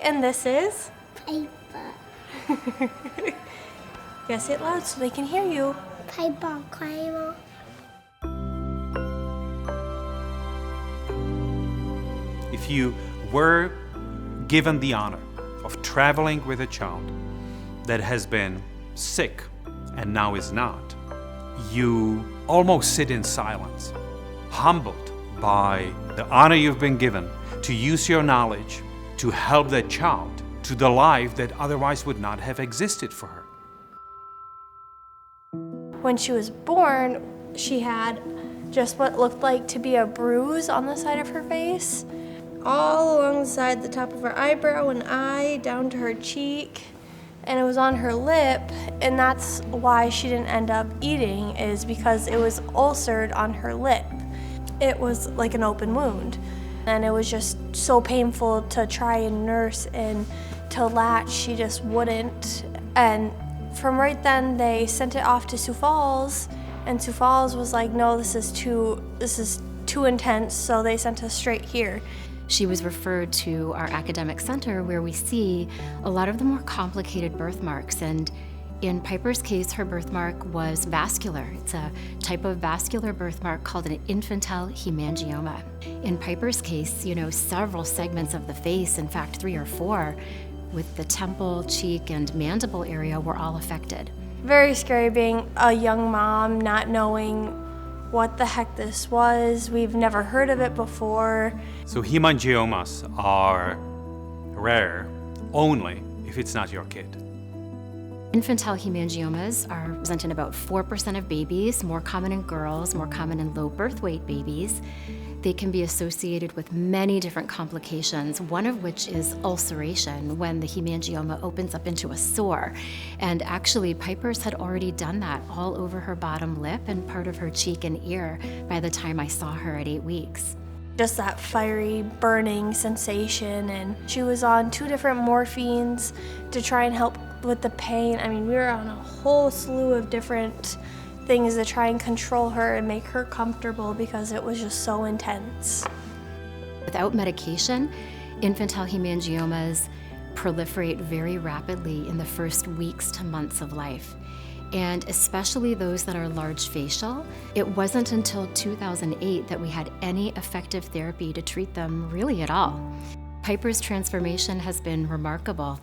And this is? Paper. Yes, it loud so they can hear you. Paper cradle. If you were given the honor of traveling with a child that has been sick and now is not, you almost sit in silence, humbled by the honor you've been given to use your knowledge to help that child to the life that otherwise would not have existed for her. When she was born, she had just what looked like to be a bruise on the side of her face, all along the side, the top of her eyebrow and eye, down to her cheek, and it was on her lip, and that's why she didn't end up eating, is because it was ulcered on her lip. It was like an open wound, and it was just so painful to try and nurse and to latch. She just wouldn't, and from right then they sent it off to Sioux Falls, and Sioux Falls was like, no, this is too intense, so they sent us straight here. She was referred to our academic center where we see a lot of the more complicated birthmarks, and in Piper's case, her birthmark was vascular. It's a type of vascular birthmark called an infantile hemangioma. In Piper's case, several segments of the face, in fact 3 or 4, with the temple, cheek, and mandible area were all affected. Very scary being a young mom, not knowing what the heck this was. We've never heard of it before. So hemangiomas are rare only if it's not your kid. Infantile hemangiomas are present in about 4% of babies, more common in girls, more common in low birth weight babies. They can be associated with many different complications, one of which is ulceration, when the hemangioma opens up into a sore. And actually, Piper's had already done that all over her bottom lip and part of her cheek and ear by the time I saw her at 8 weeks. Just that fiery, burning sensation, and she was on 2 different morphines to try and help with the pain. I mean, we were on a whole slew of different things to try and control her and make her comfortable because it was just so intense. Without medication, infantile hemangiomas proliferate very rapidly in the first weeks to months of life. And especially those that are large facial, it wasn't until 2008 that we had any effective therapy to treat them really at all. Piper's transformation has been remarkable,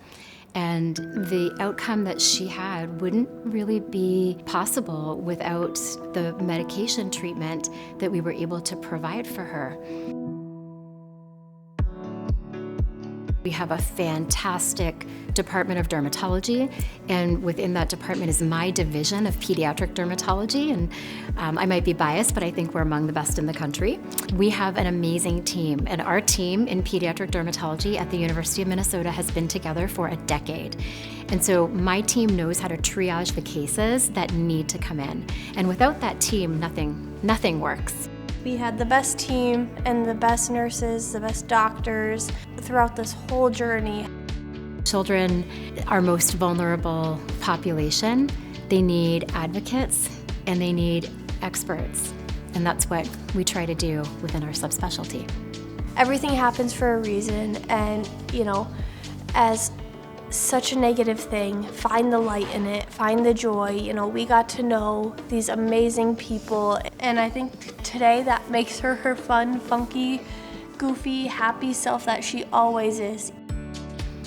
and the outcome that she had wouldn't really be possible without the medication treatment that we were able to provide for her. We have a fantastic department of dermatology, and within that department is my division of pediatric dermatology, and I might be biased, but I think we're among the best in the country. We have an amazing team, and our team in pediatric dermatology at the University of Minnesota has been together for a decade. And so my team knows how to triage the cases that need to come in, and without that team, nothing works. We had the best team and the best nurses, the best doctors throughout this whole journey. Children, our most vulnerable population, they need advocates and they need experts. And that's what we try to do within our subspecialty. Everything happens for a reason, and as such a negative thing, find the light in it, find the joy. We got to know these amazing people, and I think today that makes her her fun, funky, goofy, happy self that she always is.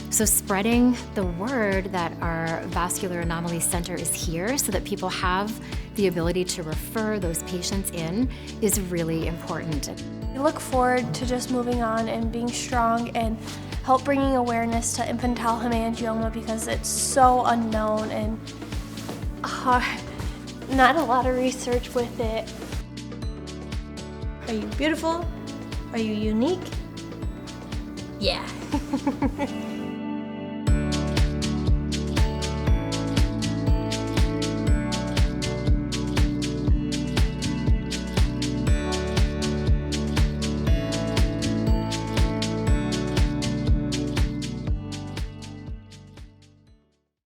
So spreading the word that our Vascular Anomalies Center is here so that people have the ability to refer those patients in is really important. We look forward to just moving on and being strong and help bringing awareness to infantile hemangioma because it's so unknown and not a lot of research with it. Are you beautiful? Are you unique? Yeah.